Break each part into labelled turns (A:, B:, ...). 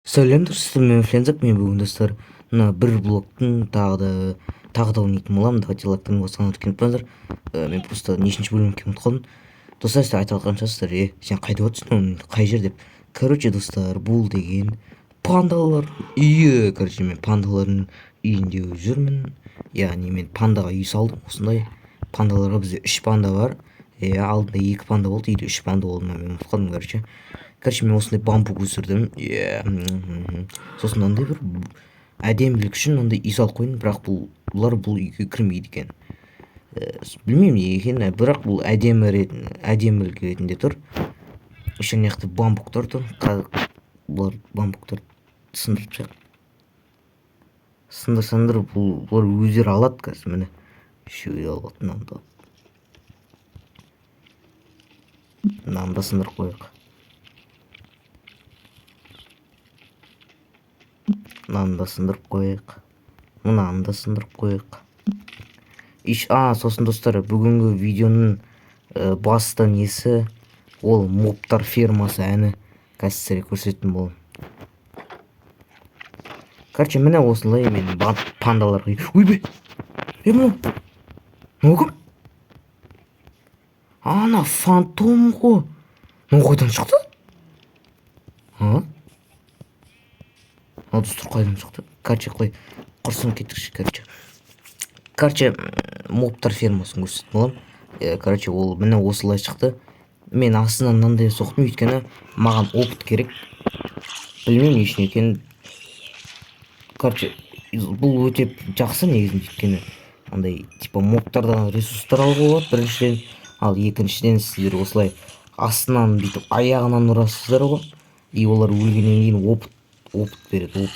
A: сәлем достар, мен флензак. Мен бүгін достар мына бір блоктың тағы да ойнайтын боламын. Давайте лайктарын басқан өткен мен просто нешінші бөлімге ұмытып қалдым. Достар, сіздер айтып жатқан шығарсыздар, сен қайда отырсың, қай жер деп. Короче достар, бұл деген пандалар үйі. Короче, мен пандалардың үйінде жүрмін. Яғни мен пандаға үй салдым. Осындай пандаларға бізде 3 панда бар. Алдында 2 панда болды, үйде 3 панда болды ма, мен ұмытып қалдым. Короче, мен осындай бамбук өсірдім. Сосын андай бір әдемілік үшін мынандай үй салып қойдым, бірақ бұлар бұл үйге кірмейді екен. Білмеймін неге екенін, бірақ бұл әдемілік ретінде тұр. Еще мына жақта бамбуктар тұр. Бұлар бамбуктар сындырып тастайық. Сындыр, бұлар өздері алады қазір. Міне үшеуі алып алды. Мынаны да сындырып қояйық. Мынаны да сындырып қояйық. Мынаны да сындырып қояйық. Сосын достар, бүгінгі видеоның басты несі ол мобтар фермасы әні. Қазір сіздерге көрсететін боламын. Короче, міне осылай мен пандаларға. Ойбай! Мынау кім? Ана фантом ғой. Мынау қайдан шықты? Достар, қайдан шықты? Короче, қой құрсын кетікші. Короче, мобтар фермасын көрсететін боламын. Короче, ол міне осылай шықты. Мен астынан мынандай соқтым, өйткені маған опыт керек. Білмеймін не үшін екенін. Короче, бұл өте жақсы негізінде, өйткені андай типа мобтардан ресурстар алуға болады біріншіден, ал екіншіден сіздер осылай астынан бүйтіп аяғынан ұрасыздар ғой, и олар өлгеннен кейін опыт береді.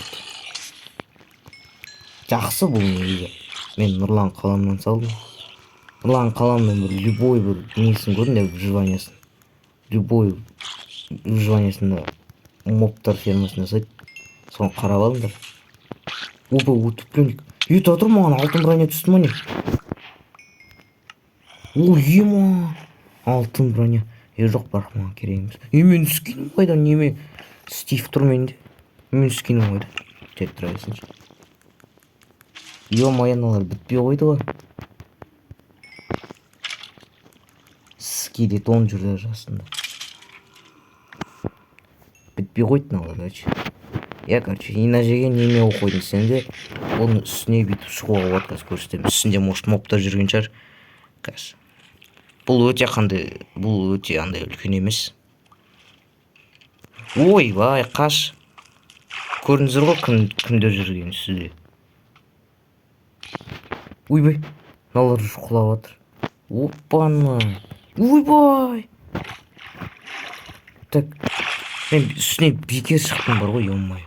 A: Жақсы бұл негізі. Мен нұрлан қаламнан салдым. Нұрлан қаламның бір любой бір несін көрдім, выживаниясын. Любой выживаниясында мобтар фермасын жасайды. Соны қарап алыңдар. Опа, утопленник. Тұр, маған алтын броня түсті ма не? Ема, алтын броня. Жоқ, бірақ маған керек емес. Мен скинім қайда? Неме Стив тұр менде. Мен скинім қайда? Тек тұрайсыншы. Мойыналар бітпей қойды ғой. Скелетон жүрді жасында. Бітпей қойды налар, короче. Короче, ина жеген неме оқойдың сен де. Оның үстіне бүйтіп шығуға болады, қазір көрсетемін. Үстінде может мобтар жүрген шығар. Қазір. Бұл өте андай үлкен емес. Ойбай, қаш. Көрдіңіздер ғой кімдер жүрген үстінде. Ойбай, мыналар құлап жатыр. Опаны. Ойбай. Так, мен үстіне бекер шықтым бар ғой, ё-моё.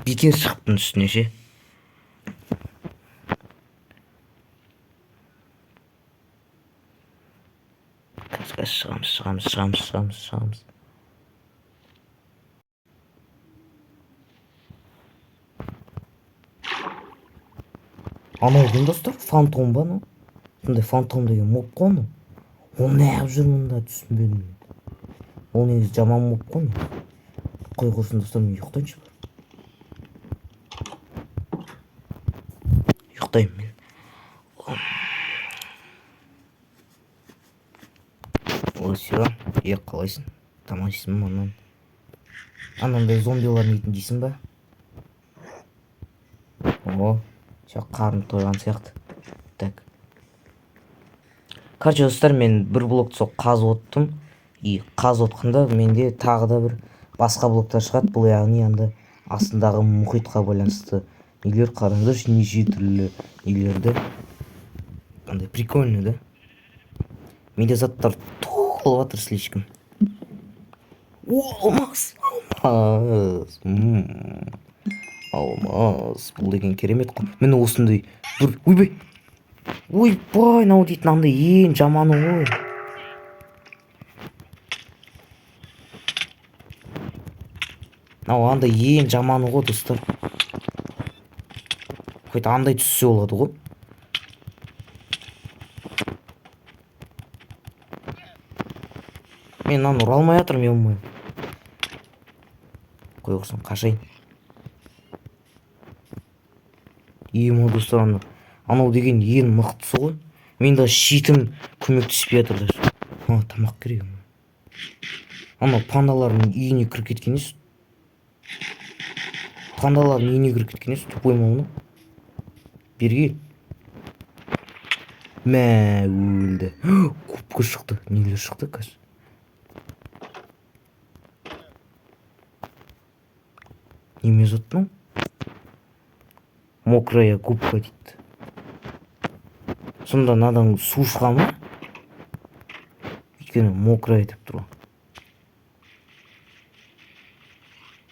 A: Бекер шықтым үстіне ше. Шығамыз. Анау кім достар? Фантом ба ну? Сондай фантом деген моб қой ну? Ол неғып жүр мұнда, түсінбедім. Ол негізі жаман моб қой ну? Қой құрсын достар, мен ұйықтайыншы бар. Ұйықтайын мен. Все, қалайсың? Тамақ жейсің ба онан? Анандай зомбилар нетін дейсің ба? Қарым тойған сияқты. Так. Короче, достар, мен бір блокты сол қазып оттым. Қазып отқанда менде тағы да бір басқа блоктар шығады. Бұл яғни анда астындағы мұхитқа байланысты нелер, қараңдар, неше түрлі нелерді. Андай прикольный, да? Менде заттар толып жатыр слишком. Алмаз. Алмаз. Бұл деген керемет қой. Міне осындай бір. Ойбай, нау дейтін андай ең жаманы ғой. Андай ең жаманы ғой достар. Қойта андай түссе болады ғой. Мен ұралмай жатырмын, ё-моё. қоя қойсын, қашайын. Ема достар, анау деген ең мықтысы ғой. Мен даже шитім көмектеспей жатыр даже. Тамақ керек. Анау пандалардың үйіне кіріп кеткен ес. Пандалардың үйіне кіріп кеткен ес. Тупой мауны. Берге. Мә, өлді. Көпке шықты. Нелер шықты қазір. Неме заттың? Мокрая губка дейді. Сонда надан су шыға ма? Өйткені мокрая деп тұр.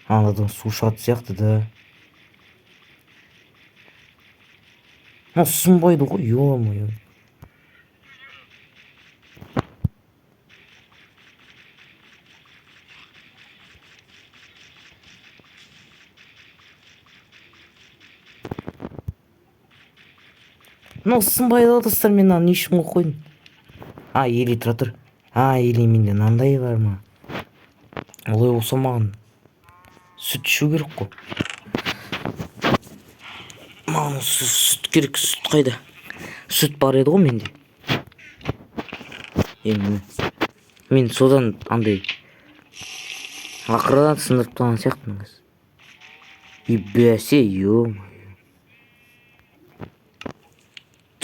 A: Анадан су шығады сияқты да. Сынбайды ғой, ё-моё. Сынбайды достар, мен не үшін қойдым? Елей тұра тұр. Елей, менде мынандай бар ма? Олай болса маған сүт ішу керек қой. Маған сүт керек, сүт қайда? Сүт бар еді ғой менде. Мен содан андай ақырдан сындырып тұрған сияқтымын қазір. Бәсе, ё-моё.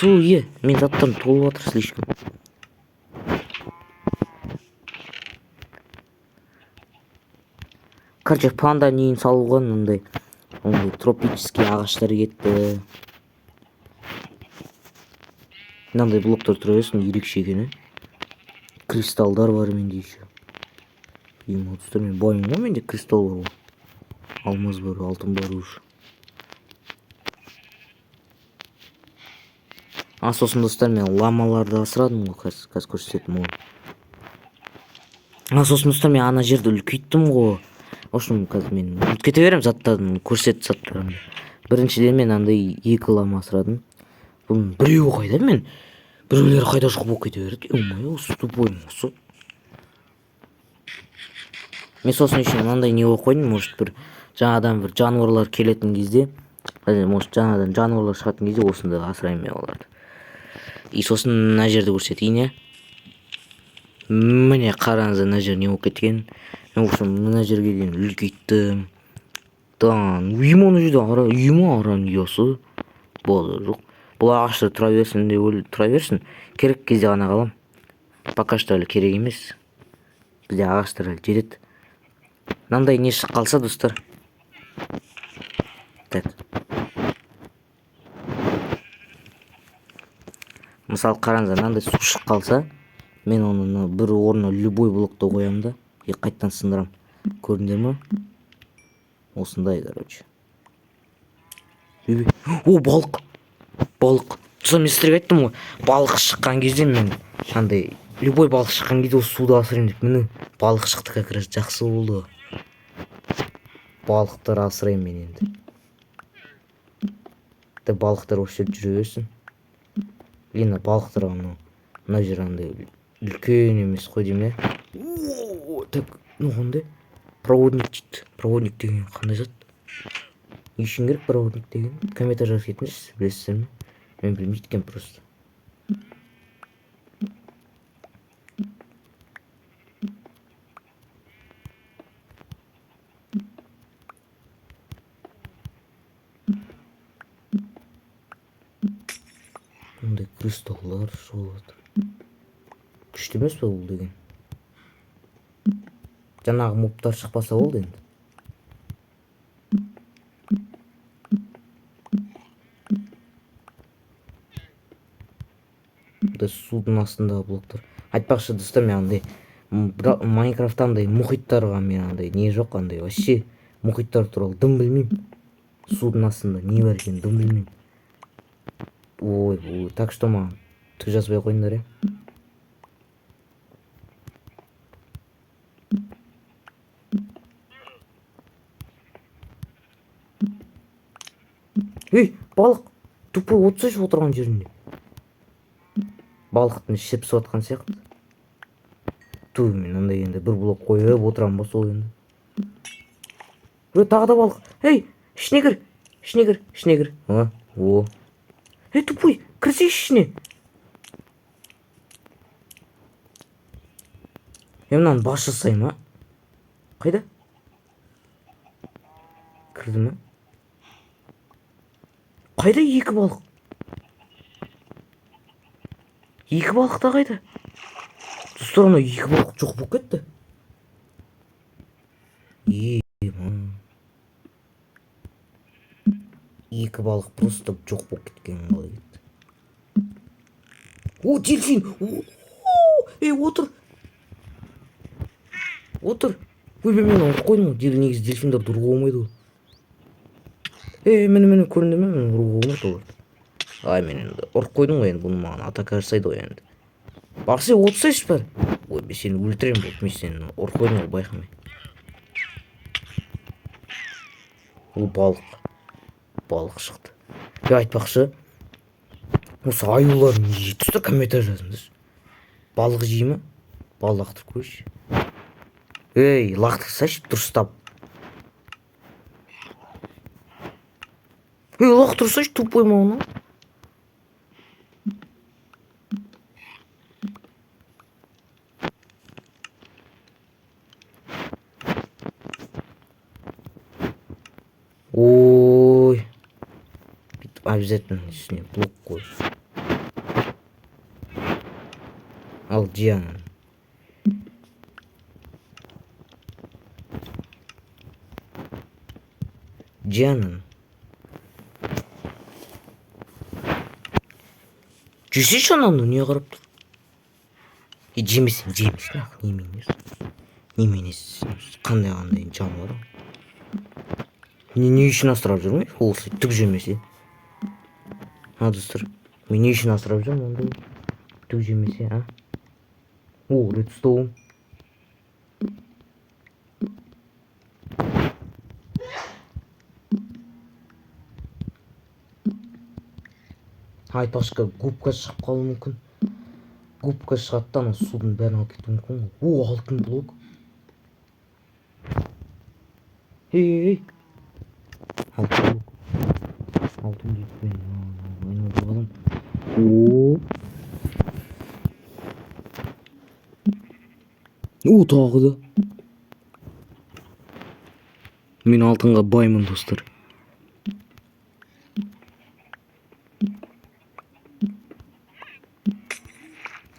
A: Мен заттарым толып жатыр слишком. Короче, панда нейін салуға мындай тропический ағаштар кетті. Мынандай блоктар тұра берсін, ерекше екен. Кристалдар бар менде еще. Достар, мен байым ғой, менде кристалл бар ғой. Алмаз бар, алтын бар уж. Сосын достар, мен ламаларды асырадым ғой, қазір көрсететім ғой. Сосын достар, мен ана жерді үлкейттім ғой. Ошын қазір мен үліп кете берем заттарын, көрсет заттарымды. Біріншіден мен андай 2 лама асырадым. Бұның біреуі қайда, мен біреулері қайда шығып болып кете береді. Ё-моё, тупой осы. Мен сосын үшін мынандай не қойып қойдым, может бір жаңадан бір жануарлар келетін кезде, может жаңадан жануарлар шығатын кезде осында асыраймын мен оларды. Сосын мына жерді көрсетейін. Міне қараңыз, мына жер не болып кеткен. Мен мына жерге дейін үлкейттім. Үйім оны жерде аран ұясы. Болды жоқ. Бұл ағаштар тұра берсін де тұра берсін. Керек кезде ғана қалам. Пока что әлі керек емес. Бізде ағаштар әлі жетеді. Мынандай не шығып қалса достар. Так. Мысалы қараңыз, мынандай су шығып қалса, мен оны бір орнына любой блокты қоямын да, қайттан сындырам. Көрдіңдер ме? Осындай, короче. Балық. Сосын мен сіздерге айттым ғой, балық шыққан кезде мен андай любой балық шыққан кезде осы суда асырайын деп. Міне балық шықты, как раз жақсы болды. Балықтар асырайын мен енді. Балықтар осы жерде жүре берсін. Балықтар мына жер андай үлкен емес қой деймін. Так, қандай? Проводник дейді. Проводник деген қандай зат? Не үшін керек проводник деген? Комментарий жазып кетіңіздерші, білесіздер ме? Мен білмейді екен просто. Мындай кристаллар шығып жатыр. Күшті емес пе бұл деген? Жаңағы мобтар шықпаса болды енді. Судың астындағы блоктар. Айтпақшы достар, мен андай Майнкрафтта андай мұхиттарға мен андай не жоқ, андай вообще мұхиттар туралы дым білмеймін. Судың астында не бар екен дым білмеймін. Так что маған түк жазбай қойыңдар, балық тупой отырсайшы отырған жерінде. Балықтың шепсіп атқан сияқты. Мен андай енді бір блок қойып отырам ба сол енді. Тағы да балық. Ей, ішіне кір. Ішіне кір. Ішіне кір. О. Ей, тупой, кірсейші ішіне. Мынаны бас жасай ма? Қайда? Кірді ме? Қайда екі балық? Екі балық та қайда? Достар, ана екі балық жоқ болып кетті. Екі балық просто жоқ болып кеткен қалай кетті. О, дельфин! Ей, отыр! Отыр! Ой, мен ұрып қойдым ғой. Негізі дельфиндерді ұруға болмайды ғой. Мені көрінді ме? Мен ұруға болмайды оларды. Ай, мен енді ұрып қойдым ғой енді. Бұны маған атака жасайды ғой енді. Бақсы, отырсайшы бәрі. Ой, мен сені өлтірем болды. Мен сені ұрып қойдым ғой, байқамай. Ол балық. Балық шықты. Айтпақшы, осы аюлар не жейді? Тұста комментарий жазыңызшы. Балық жей ме? Балық лақтырып көрші. Ей, лақтырсайшы дұрыстап. Ей, лақтырсайшы тупой ма оны? Ой. Обязательно үстіне блок қой. Ал Диана. Диана. Жесейші ананы, не қарап тұр? Жемесең, немене қандай жануар? Не үшін асырап жүрмей? Ол түк жемесе. Достар, мен не үшін асырап жүрмін ондай түк жемесе, а? О, редстоун. Айтпақшы, губка шығып қалуы мүмкін. Губка шығады да, судың бәрін алып кетуі мүмкін. О, алтын блок. Ей. Алтын блок. Алтын жетпен. О, тағы да. Мен алтынға баймын, достар.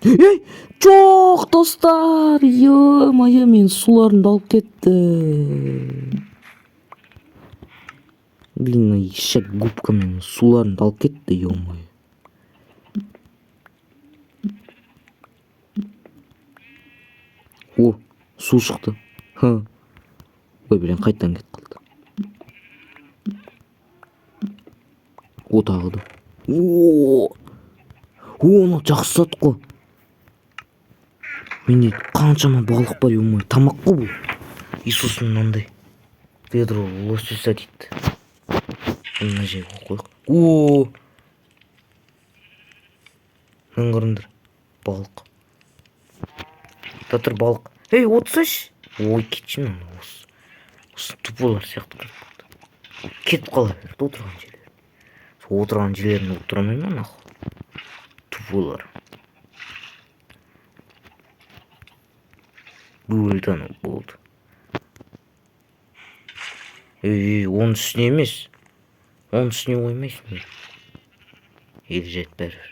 A: Ей, жоқ, достар. Ё-моё, мен суларымды алып кетті. Блин, ешек губкамен суларымды алып кетті, ё-моё. О, су шықты. Ой, блин, қайттан кетіп қалды. О, тағы да. Оны жақсы сат қой. Менде қаншама балық бар, ё-моё. Тамақ қой бұл. Иисус мынандай. Педро лосося дейді. Мына жерге қойық. Мен қараңдар. Балық. Татыр балық. Ей, отырсайшы. Ой, кетші мен. Осы тупойлар сияқты. Кетіп қала берді отырған жерлер. Отырған жерлеріне отырамай ма нахуй? Тупойлар. Бөлді болды. Оның үстіне емес. Оның үстіне қоймайсың. Ел жет бәрі.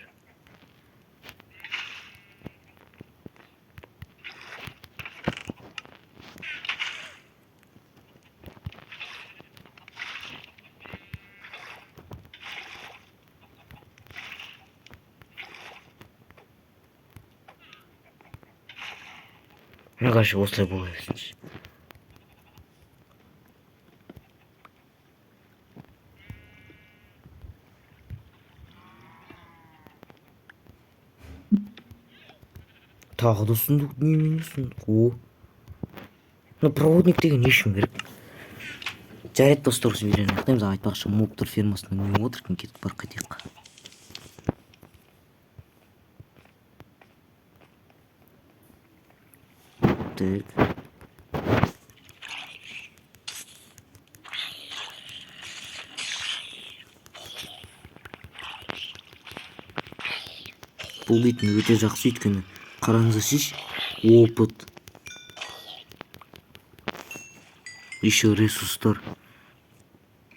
A: Мен қаршы осылай бола берсінші. Тағы да сұндық, немене сұндық? Мына проводник деген не үшін керек? Жарайды, достар, осы видеоны аяқтаймыз. Айтпақшы, мобтар фермасында не отыр екен, кетіп бар қайтайық. Так. бұл битім өте жақсы, өйткені қараңыздаршы, опыт, еще ресурстар,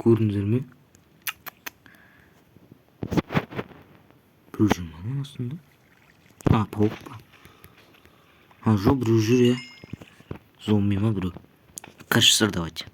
A: көрдіңіздер ме? Біреу жүр ма астында? Пауық па? Жоқ, біреу жүр, зомби ма біреу? Кажется, давайте.